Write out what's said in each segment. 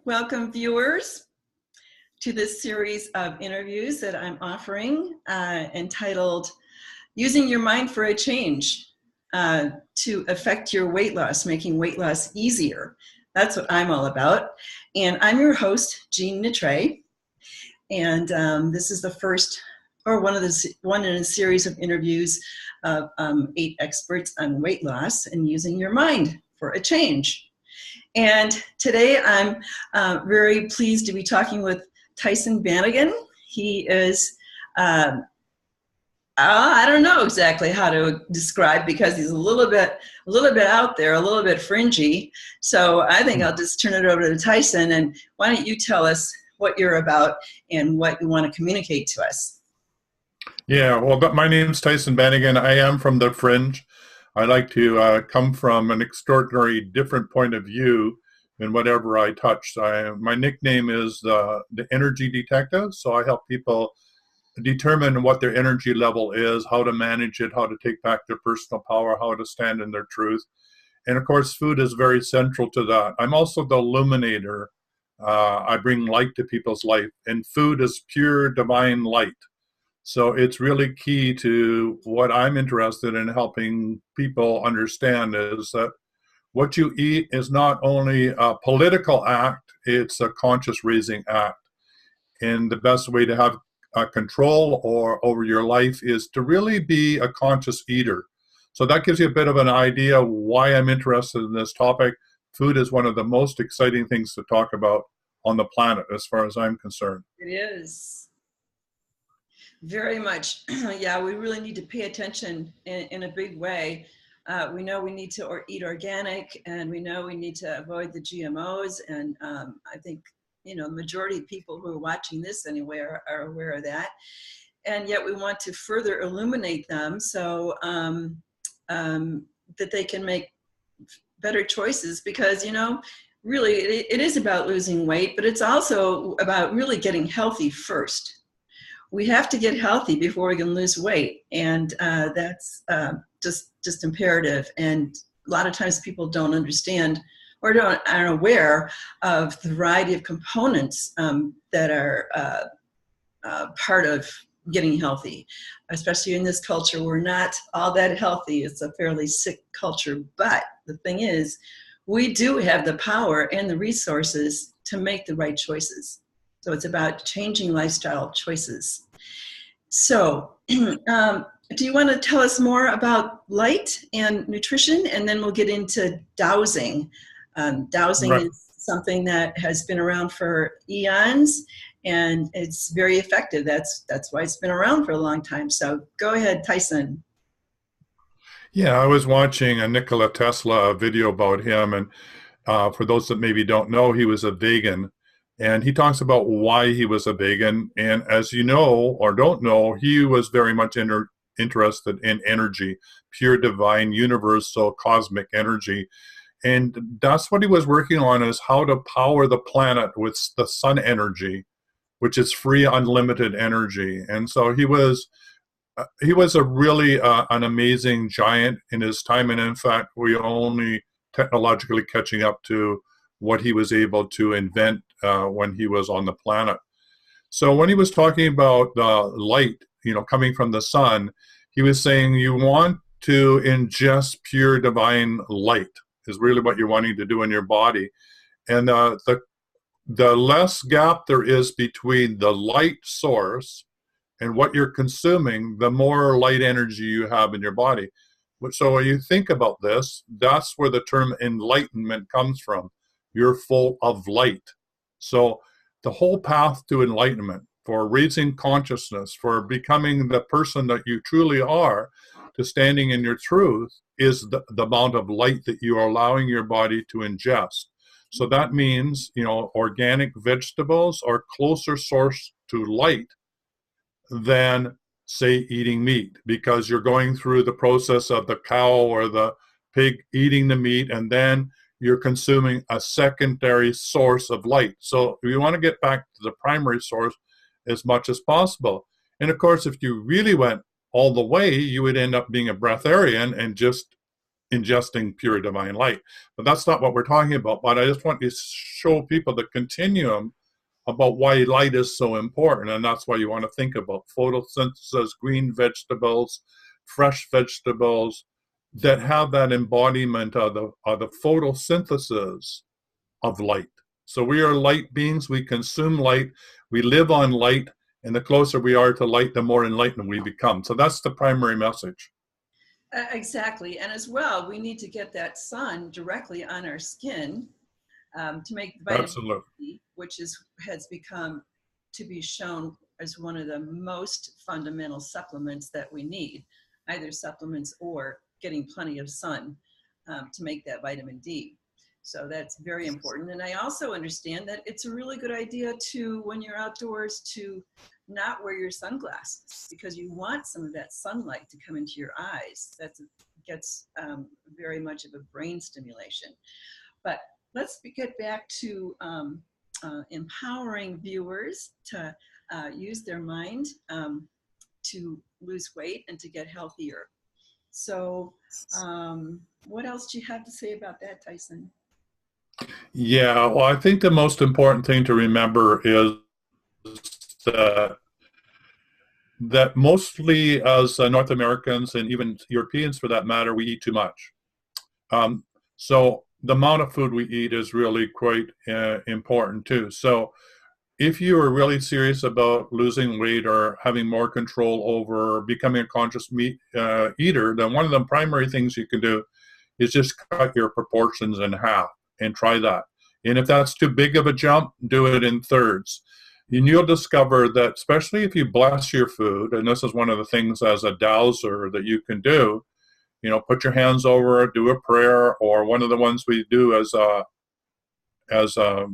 Welcome, viewers, to this series of interviews that I'm offering entitled Using Your Mind for a Change to Affect Your Weight Loss, Making Weight Loss Easier. That's what I'm all about. And I'm your host, Jean Nitre. And this is the first, or one in a series of interviews of 8 experts on weight loss and using your mind for a change. And today I'm very pleased to be talking with Tyhson. He is, I don't know exactly how to describe because he's a little bit out there, a little bit fringy. So I think I'll just turn it over to Tyhson. And why don't you tell us what you're about and what you want to communicate to us? Yeah, well, but my name's Tyhson Bannigan. I am from the fringe. I like to come from an extraordinary different point of view in whatever I touch. My nickname is the Energy Detective, so I help people determine what their energy level is, how to manage it, how to take back their personal power, how to stand in their truth. And of course, food is very central to that. I'm also the illuminator. I bring light to people's life, and food is pure divine light. So it's really key to what I'm interested in helping people understand is that what you eat is not only a political act, it's a conscious raising act. And the best way to have control over your life is to really be a conscious eater. So that gives you a bit of an idea why I'm interested in this topic. Food is one of the most exciting things to talk about on the planet, as far as I'm concerned. It is. Very much. Yeah, we really need to pay attention in a big way. We know we need to eat organic, and we know we need to avoid the GMOs. And I think, the majority of people who are watching this anyway are aware of that. And yet we want to further illuminate them so that they can make better choices because, really it is about losing weight, but it's also about really getting healthy first. We have to get healthy before we can lose weight, and that's just imperative. And a lot of times people don't understand or aren't aware of the variety of components that are part of getting healthy, especially in this culture. We're not all that healthy. It's a fairly sick culture, but the thing is, we do have the power and the resources to make the right choices. So it's about changing lifestyle choices. So do you want to tell us more about light and nutrition? And then we'll get into dowsing. Dowsing Right. is something that has been around for eons, and it's very effective. That's why it's been around for a long time. So go ahead, Tyhson. Yeah, I was watching a Nikola Tesla video about him, and for those that maybe don't know, he was a vegan, and he talks about why he was a vegan. And as you know or don't know, he was very much interested in energy, pure divine, universal, cosmic energy. And that's what he was working on, is how to power the planet with the sun energy, which is free, unlimited energy. And so he was a really an amazing giant in his time, and in fact, we only technologically catching up to what he was able to invent when he was on the planet. So when he was talking about light, coming from the sun, he was saying you want to ingest pure divine light is really what you're wanting to do in your body, and the less gap there is between the light source and what you're consuming, the more light energy you have in your body. So when you think about this, that's where the term enlightenment comes from. You're full of light. So the whole path to enlightenment, for raising consciousness, for becoming the person that you truly are, to standing in your truth, is the amount of light that you are allowing your body to ingest. So that means, organic vegetables are closer source to light than, say, eating meat, because you're going through the process of the cow or the pig eating the meat, and then you're consuming a secondary source of light. So we want to get back to the primary source as much as possible. And of course, if you really went all the way, you would end up being a breatharian and just ingesting pure divine light. But that's not what we're talking about. But I just want to show people the continuum about why light is so important. And that's why you want to think about photosynthesis, green vegetables, fresh vegetables that have that embodiment of the photosynthesis of light. So we are light beings. We consume light. We live on light. And the closer we are to light, the more enlightened we become. So that's the primary message. Exactly. And as well, we need to get that sun directly on our skin to make the vitamin Absolutely. D, which has become to be shown as one of the most fundamental supplements that we need, either supplements or getting plenty of sun to make that vitamin D. So that's very important. And I also understand that it's a really good idea to, when you're outdoors, to not wear your sunglasses because you want some of that sunlight to come into your eyes. That gets very much of a brain stimulation. But let's get back to empowering viewers to use their mind to lose weight and to get healthier. So what else do you have to say about that, Tyson? Yeah, well, I think the most important thing to remember is that mostly as North Americans and even Europeans for that matter, we eat too much. So the amount of food we eat is really quite important too. So if you are really serious about losing weight or having more control over becoming a conscious meat eater, then one of the primary things you can do is just cut your proportions in half and try that. And if that's too big of a jump, do it in thirds. And you'll discover that, especially if you bless your food, and this is one of the things as a dowser that you can do, put your hands over it, do a prayer, or one of the ones we do as a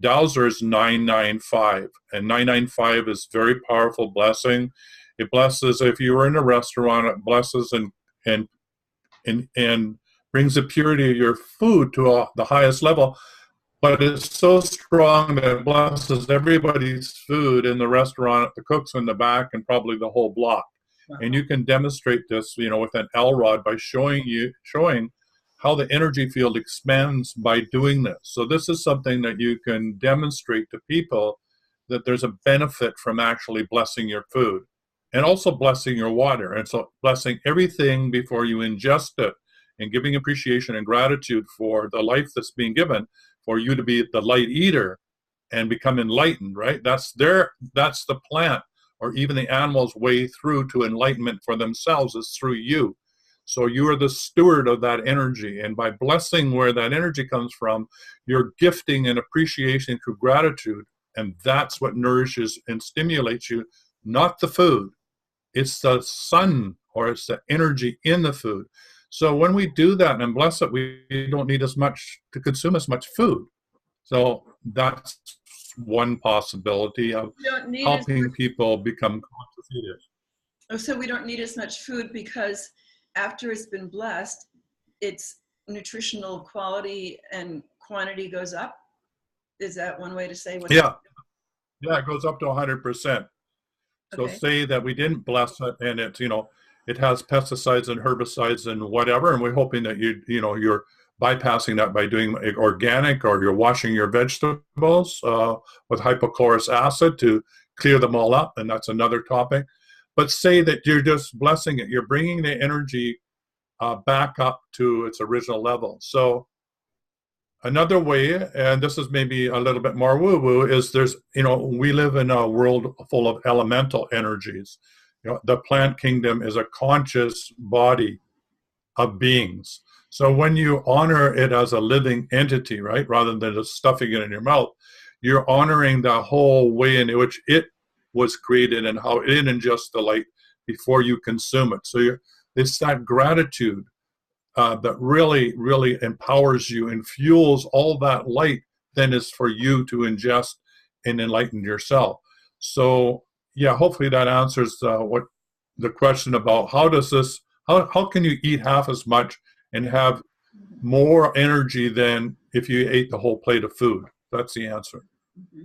dowser is 995. And 995 is a very powerful blessing. It blesses, if you were in a restaurant, it blesses and brings the purity of your food to the highest level. But it's so strong that it blesses everybody's food in the restaurant, the cooks in the back, and probably the whole block. Wow. And you can demonstrate this, with an L rod by showing how the energy field expands by doing this. So this is something that you can demonstrate to people, that there's a benefit from actually blessing your food and also blessing your water. And so blessing everything before you ingest it and giving appreciation and gratitude for the life that's being given, for you to be the light eater and become enlightened, right? That's the plant or even the animal's way through to enlightenment for themselves is through you. So you are the steward of that energy. And by blessing where that energy comes from, you're gifting and appreciation through gratitude. And that's what nourishes and stimulates you, not the food. It's the sun or it's the energy in the food. So when we do that and bless it, we don't need as much to consume as much food. So that's one possibility of helping people become conscious eaters. Oh, so we don't need as much food because after it's been blessed, its nutritional quality and quantity goes up? Is that one way to say what? Yeah. Yeah, it goes up to 100%. So Okay. say that we didn't bless it and it's, it has pesticides and herbicides and whatever, and we're hoping that you're bypassing that by doing organic, or you're washing your vegetables with hypochlorous acid to clear them all up, and that's another topic. But say that you're just blessing it, you're bringing the energy back up to its original level. So another way, and this is maybe a little bit more woo-woo, is we live in a world full of elemental energies. The plant kingdom is a conscious body of beings. So when you honor it as a living entity, right, rather than just stuffing it in your mouth, you're honoring the whole way in which it was created and how it ingests the light before you consume it. So it's that gratitude that really, really empowers you and fuels all that light then is for you to ingest and enlighten yourself. So yeah, hopefully that answers what the question about how can you eat half as much and have more energy than if you ate the whole plate of food. That's the answer. Mm-hmm.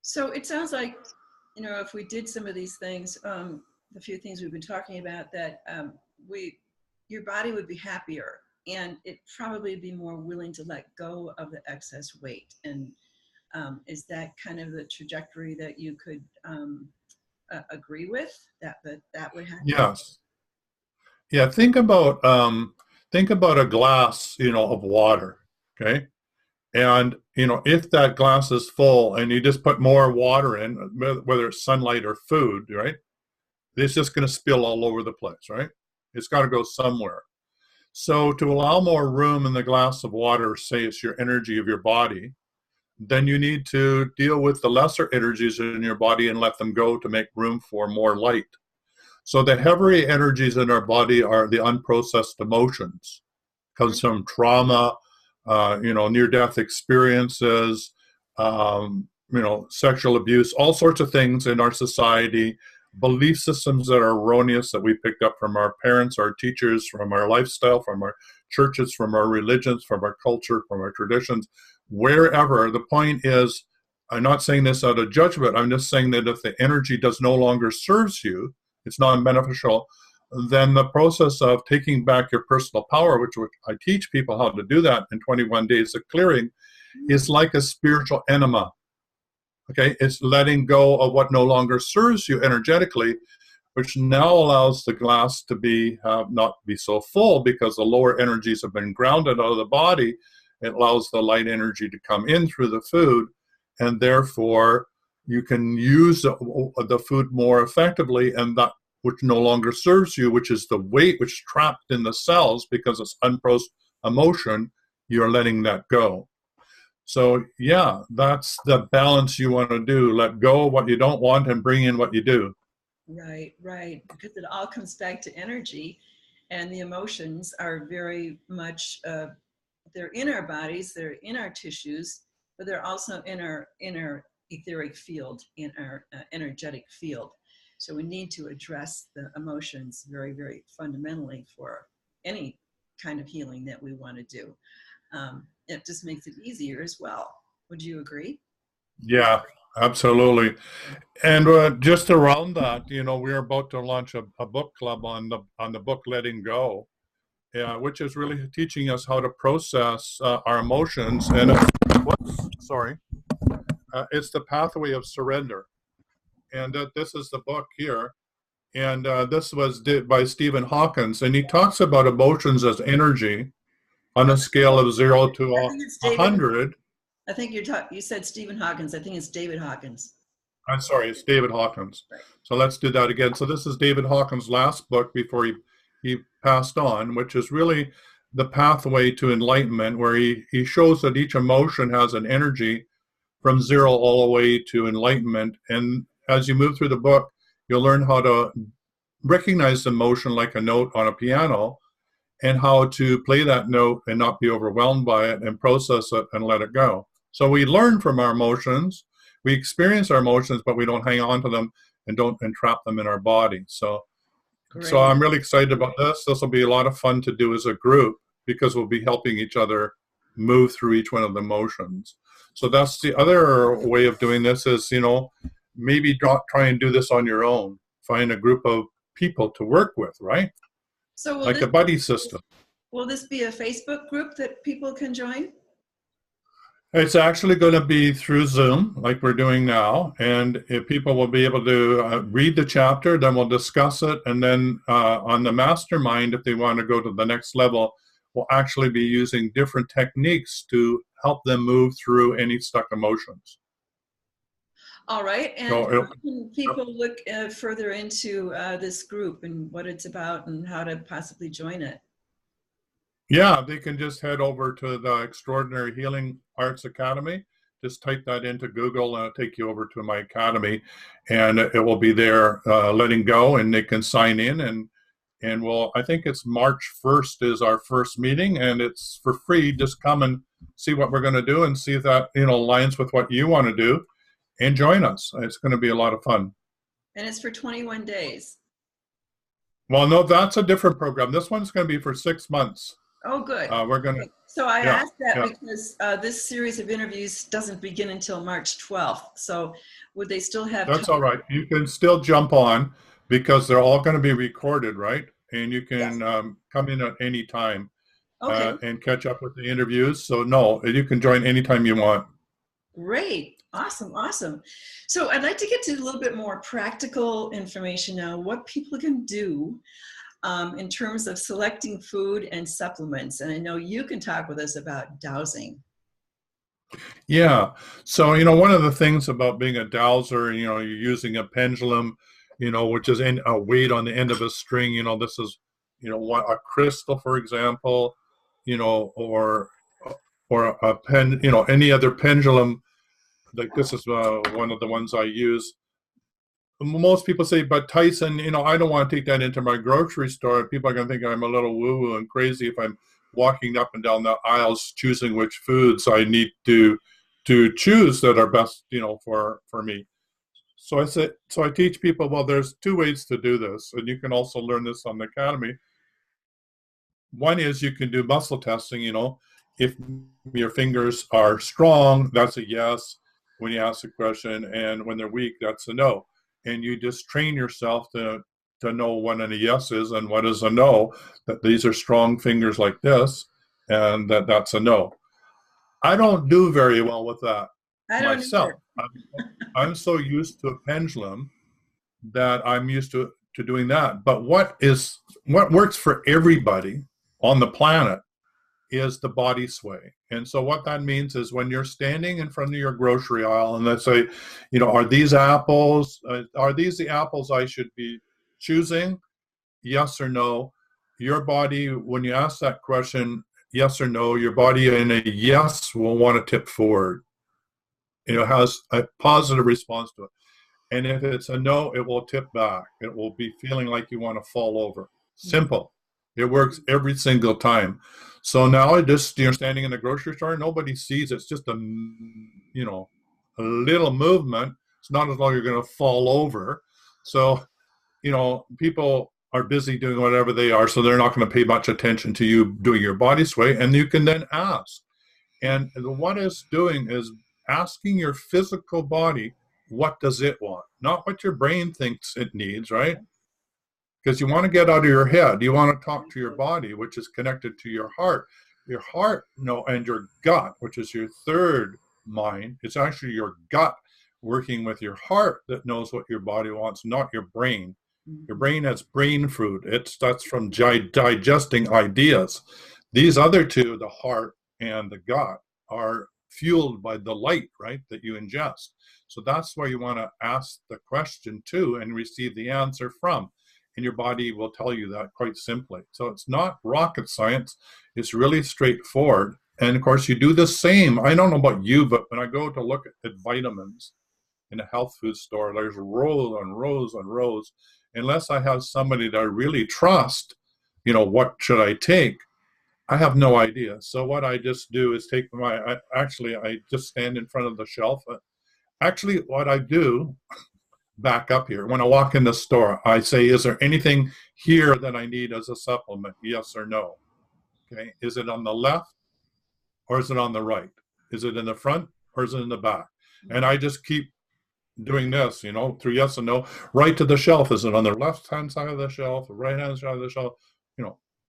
So it sounds like, if we did some of these things, the few things we've been talking about, that we your body would be happier, and it probably be more willing to let go of the excess weight. And is that kind of the trajectory that you could agree with, that would happen? Yes. Yeah, think about a glass, of water, okay? And, if that glass is full and you just put more water in, whether it's sunlight or food, right? It's just going to spill all over the place, right? It's got to go somewhere. So to allow more room in the glass of water, say it's your energy of your body, then you need to deal with the lesser energies in your body and let them go to make room for more light. So the heavier energies in our body are the unprocessed emotions. Comes from trauma, near-death experiences, sexual abuse, all sorts of things in our society, belief systems that are erroneous that we picked up from our parents, our teachers, from our lifestyle, from our churches, from our religions, from our culture, from our traditions, wherever. The point is, I'm not saying this out of judgment. I'm just saying that if the energy does no longer serves you, it's not beneficial, then the process of taking back your personal power, which I teach people how to do that in 21 days of clearing, is like a spiritual enema. Okay, it's letting go of what no longer serves you energetically, which now allows the glass to be not be so full because the lower energies have been grounded out of the body. It allows the light energy to come in through the food, and therefore you can use the food more effectively, and that which no longer serves you, which is the weight which is trapped in the cells because it's unprocessed emotion, you're letting that go. So yeah, that's the balance you want to do. Let go of what you don't want and bring in what you do. Right, right. Because it all comes back to energy, and the emotions are very much, they're in our bodies, they're in our tissues, but they're also in our inner etheric field, in our energetic field. So we need to address the emotions very, very fundamentally for any kind of healing that we want to do. It just makes it easier as well. Would you agree? Yeah, absolutely. And just around that, we're about to launch a book club on the book Letting Go, which is really teaching us how to process our emotions. And it's the pathway of surrender. And this is the book here. And this was did by Stephen Hawkins, and he talks about emotions as energy on a scale of 0 to I think it's a David. 100. I think you said Stephen Hawkins. I think it's David Hawkins. I'm sorry, it's David Hawkins. Right. So let's do that again. So this is David Hawkins' last book before he passed on, which is really the pathway to enlightenment, where he shows that each emotion has an energy from 0 all the way to enlightenment. And as you move through the book, you'll learn how to recognize the emotion like a note on a piano, and how to play that note and not be overwhelmed by it and process it and let it go. So we learn from our emotions, we experience our emotions, but we don't hang on to them and don't entrap them in our body. So Great. I'm really excited about this. This will be a lot of fun to do as a group because we'll be helping each other move through each one of the emotions. So that's the other way of doing this is, maybe try and do this on your own. Find a group of people to work with, right? So Like a buddy system. Will this be a Facebook group that people can join? It's actually going to be through Zoom, like we're doing now, and if people will be able to read the chapter, then we'll discuss it, and then on the mastermind, if they want to go to the next level, we'll actually be using different techniques to help them move through any stuck emotions. All right, and So how can people look further into this group and what it's about and how to possibly join it? yeah, they can just head over to the Extraordinary Healing Arts Academy. Just type that into Google and it'll take you over to my academy, and it will be there, letting go, and they can sign in, and we'll, I think it's March 1st is our first meeting, and it's for free. Just come and see what we're going to do and see if that aligns with what you want to do, and join us. It's going to be a lot of fun. And it's for 21 days. Well, no, that's a different program. This one's going to be for 6 months. Oh, good. We're going to. So I asked that because this series of interviews doesn't begin until March 12th. So would they still have That's time? all right. You can still jump on because they're all going to be recorded, right? and you Yes. can come in at any time Okay. and catch up with the interviews. So no, you can join anytime you want. Great. Awesome. Awesome. So I'd like to get to a little bit more practical information now, what people can do in terms of selecting food and supplements. And I know you can talk with us about dowsing. Yeah. So, one of the things about being a dowser, you're using a pendulum, which is in a weight on the end of a string. This is, what a crystal, for example, or a pen, any other pendulum. Like this is one of the ones I use. Most people say, but Tyson, I don't want to take that into my grocery store. People are going to think I'm a little woo-woo and crazy if I'm walking up and down the aisles choosing which foods I need to choose that are best, for me. So I teach people, well, there's two ways to do this, and you can also learn this on the academy. One is you can do muscle testing, if your fingers are strong, that's a yes when you ask a question, and when they're weak, that's a no. And you just train yourself to know what a yes is and what is a no, that these are strong fingers like this, and that's a no. I don't do very well with that I don't myself. either. I'm so used to a pendulum that I'm used to doing that. But what works for everybody on the planet is the body sway. And so what that means is when you're standing in front of your grocery aisle and let's say, are these apples, are these the apples I should be choosing? Yes or no. Your body, when you ask that question, yes or no, your body in a yes will want to tip forward. Has a positive response to it. And if it's a no, it will tip back. It will be feeling like you want to fall over. Simple. It works every single time. So now you're standing in the grocery store, nobody sees. It's just a little movement. It's not as though you're going to fall over. So, people are busy doing whatever they are, so they're not going to pay much attention to you doing your body sway. And you can then ask. And what it's doing is asking your physical body, what does it want? Not what your brain thinks it needs, right? Because you want to get out of your head. You want to talk to your body, which is connected to your heart. Your heart, and your gut, which is your third mind. It's actually your gut working with your heart that knows what your body wants, not your brain. Your brain has brain food. That's from digesting ideas. These other two, the heart and the gut, are fueled by the light, right, that you ingest. So that's where you want to ask the question to and receive the answer from. And your body will tell you that quite simply. So it's not rocket science. It's really straightforward. And of course, you do the same. I don't know about you, but when I go to look at vitamins in a health food store, there's rows and rows and rows. Unless I have somebody that I really trust, what should I take? I have no idea. So what I just do is I just stand in front of the shelf. Actually, what I do, back up here, when I walk in the store, I say, is there anything here that I need as a supplement? Yes or no. Okay. Is it on the left or is it on the right? Is it in the front or is it in the back? And I just keep doing this, through yes and no, right to the shelf. Is it on the left hand side of the shelf, the right hand side of the shelf,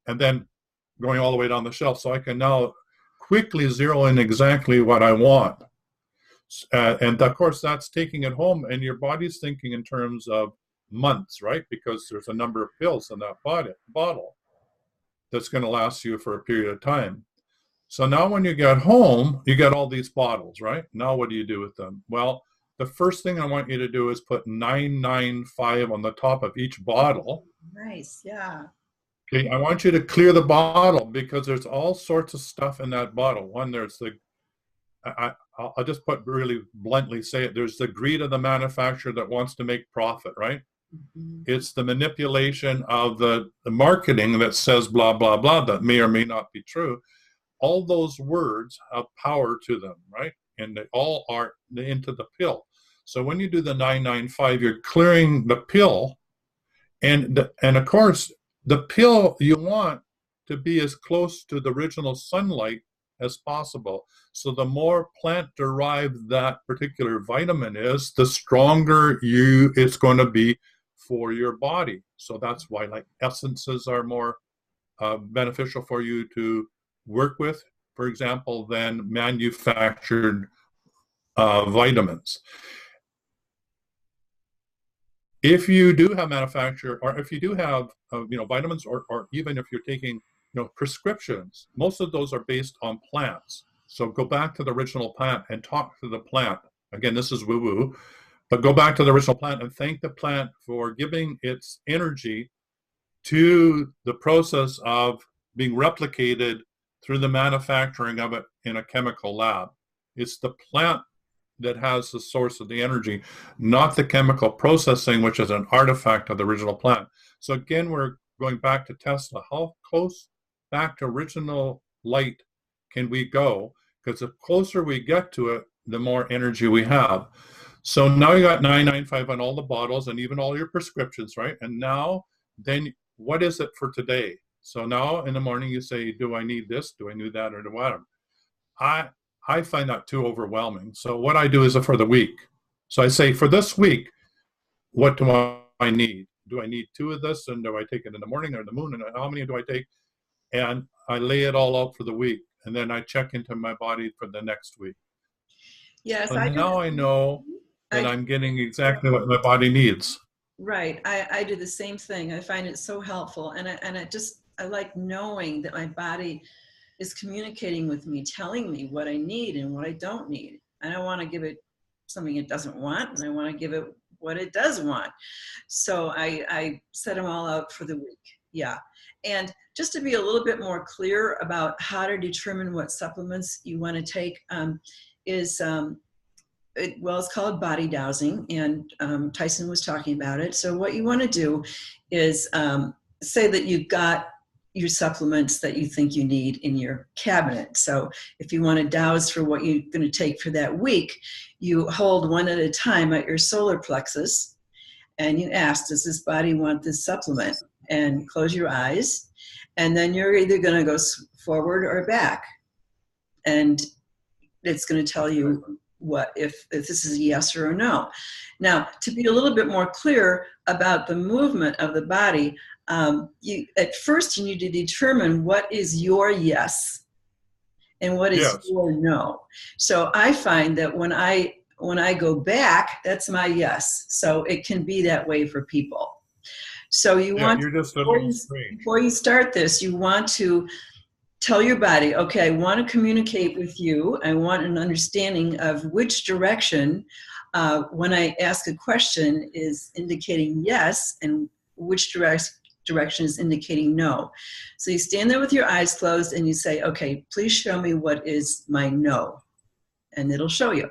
and then going all the way down the shelf. So I can now quickly zero in exactly what I want. And of course, that's taking it home, and your body's thinking in terms of months, right? Because there's a number of pills in that bottle that's going to last you for a period of time. So now when you get home, you get all these bottles, right? Now what do you do with them? Well, the first thing I want you to do is put 995 on the top of each bottle. Nice. Yeah. Okay, I want you to clear the bottle because there's all sorts of stuff in that bottle. One, there's I'll just put really bluntly say it. There's the greed of the manufacturer that wants to make profit, right? Mm-hmm. It's the manipulation of the marketing that says blah, blah, blah, that may or may not be true. All those words have power to them, right? And they all are into the pill. So when you do the 995, you're clearing the pill. And of course, the pill you want to be as close to the original sunlight as possible. So the more plant-derived that particular vitamin is, the stronger it's going to be for your body. So that's why like essences are more beneficial for you to work with, for example, than manufactured vitamins. If you do have manufactured, or if you do have, vitamins, or even if you're taking, prescriptions, most of those are based on plants. So go back to the original plant and talk to the plant. Again, this is woo-woo, but go back to the original plant and thank the plant for giving its energy to the process of being replicated through the manufacturing of it in a chemical lab. It's the plant that has the source of the energy, not the chemical processing, which is an artifact of the original plant. So again, we're going back to Tesla. How close back to original light can we go? Because the closer we get to it, the more energy we have. So now you got 995 on all the bottles and even all your prescriptions, right? And now, then what is it for today? So now in the morning you say, do I need this? Do I need that? Or do I find that too overwhelming. So what I do is for the week. So I say, for this week, what do I need? Do I need 2 of this? And do I take it in the morning or in the moon? And how many do I take? And I lay it all out for the week. And then I check into my body for the next week. Yes, So I do. now I know that I I'm getting exactly what my body needs. Right. I do the same thing. I find it so helpful. I like knowing that my body is communicating with me, telling me what I need and what I don't need. I don't want to give it something it doesn't want, and I want to give it what it does want. So I set them all out for the week. Yeah. And just to be a little bit more clear about how to determine what supplements you want to take, it's called body dowsing, and Tyhson was talking about it. So what you want to do is say that you've got your supplements that you think you need in your cabinet. So if you want to douse for what you're going to take for that week, you hold one at a time at your solar plexus, and you ask, does this body want this supplement? And close your eyes, and then you're either going to go forward or back, and it's going to tell you what if this is a yes or a no. Now, to be a little bit more clear about the movement of the body, at first you need to determine what is your yes and what is your no. So I find that when I go back, that's my yes. So it can be that way for people. So before you start this, you want to tell your body, okay, I want to communicate with you. I want an understanding of which direction, when I ask a question, is indicating yes, and which direction is indicating no. So you stand there with your eyes closed and you say, okay, please show me what is my no. And it'll show you.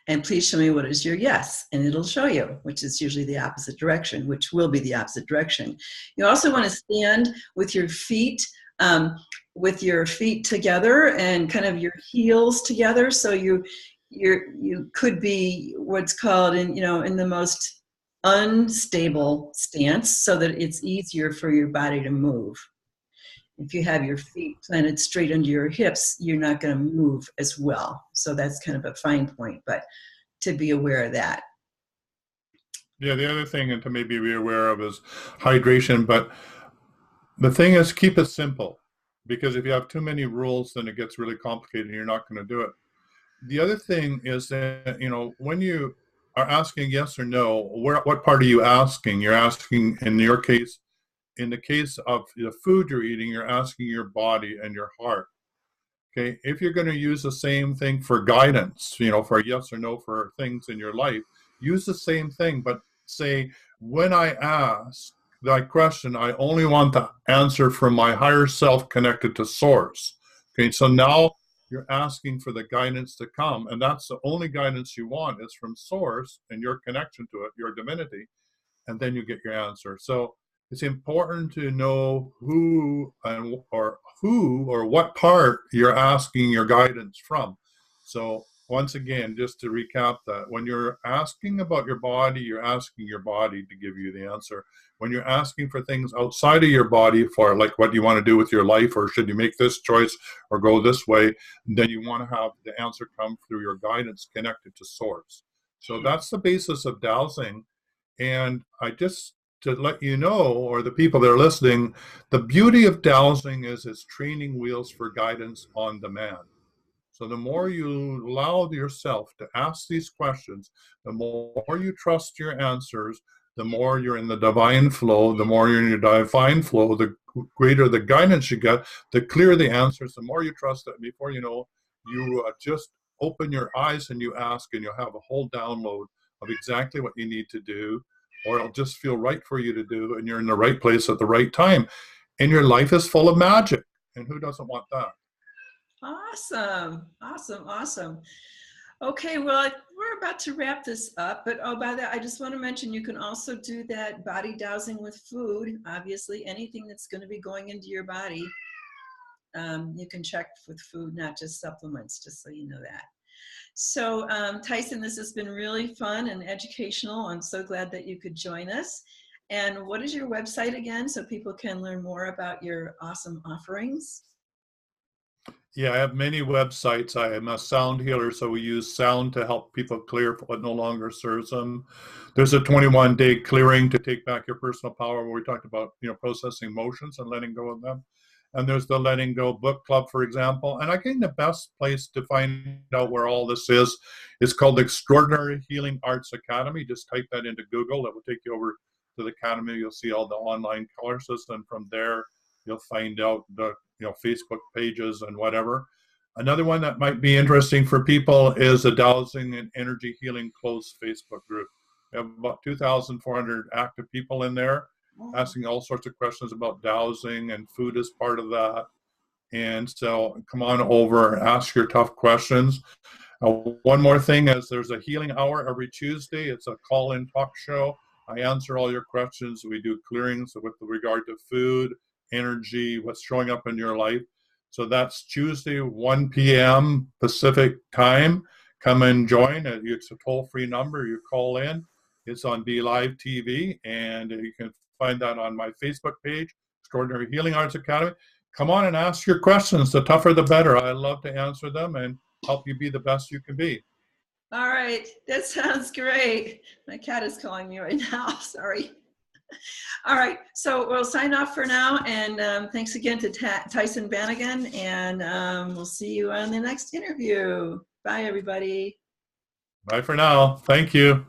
And please show me what is your yes, and it'll show you, which is usually the opposite direction, which will be the opposite direction. You also want to stand with your feet together and kind of your heels together. So you could be what's called in the most unstable stance, so that it's easier for your body to move. If you have your feet planted straight under your hips, you're not going to move as well. So that's kind of a fine point, but to be aware of that. Yeah, the other thing and to maybe be aware of is hydration, but the thing is, keep it simple, because if you have too many rules, then it gets really complicated and you're not going to do it. The other thing is that, when you are asking yes or no, what part are you asking? You're asking, in your case, in the case of the food you're eating, you're asking your body and your heart. Okay, if you're going to use the same thing for guidance, for yes or no for things in your life, use the same thing, but say, when I ask that question, I only want the answer from my higher self connected to source. Okay, so now you're asking for the guidance to come, and that's the only guidance you want is from source and your connection to it, your divinity, and then you get your answer. So it's important to know who or what part you're asking your guidance from. So once again, just to recap that, when you're asking about your body, you're asking your body to give you the answer. When you're asking for things outside of your body, for like what you want to do with your life, or should you make this choice or go this way, then you want to have the answer come through your guidance connected to source. So that's the basis of dowsing. And I just to let you know, or the people that are listening, the beauty of dowsing is it's training wheels for guidance on demand. So the more you allow yourself to ask these questions, the more you trust your answers, the more you're in the divine flow, the more you're in your divine flow, the greater the guidance you get, the clearer the answers, the more you trust it. Before you know, you just open your eyes and you ask, and you'll have a whole download of exactly what you need to do, or it'll just feel right for you to do, and you're in the right place at the right time. And your life is full of magic. And who doesn't want that? Awesome. Awesome. Awesome. Okay, well, we're about to wrap this up, but oh, by that, I just want to mention you can also do that body dowsing with food. Obviously, anything that's going to be going into your body, you can check with food, not just supplements, just so you know that. So, Tyson, this has been really fun and educational. I'm so glad that you could join us. And what is your website again, so people can learn more about your awesome offerings? Yeah, I have many websites. I am a sound healer, so we use sound to help people clear what no longer serves them. There's a 21-day clearing to take back your personal power, where we talked about, processing emotions and letting go of them. And there's the Letting Go Book Club, for example. And I think the best place to find out where all this is called the Extraordinary Healing Arts Academy. Just type that into Google. It will take you over to the Academy. You'll see all the online courses, and from there, you'll find out the Facebook pages and whatever. Another one that might be interesting for people is the Dowsing and Energy Healing closed Facebook group. We have about 2,400 active people in there, asking all sorts of questions about dowsing, and food is part of that. And so come on over and ask your tough questions. One more thing is there's a healing hour every Tuesday. It's a call-in talk show. I answer all your questions. We do clearings with regard to food, energy, what's showing up in your life. So that's Tuesday, 1 p.m. Pacific time. Come and join. It's a toll-free number. You call in. It's on Be Live TV, and you can find that on my Facebook page, Extraordinary Healing Arts Academy. Come on and ask your questions. The tougher, the better. I love to answer them and help you be the best you can be. All right, that sounds great. My cat is calling me right now. Sorry. All right, so we'll sign off for now, and thanks again to Tyson Bannigan, and we'll see you on the next interview. Bye, everybody. Bye for now. Thank you.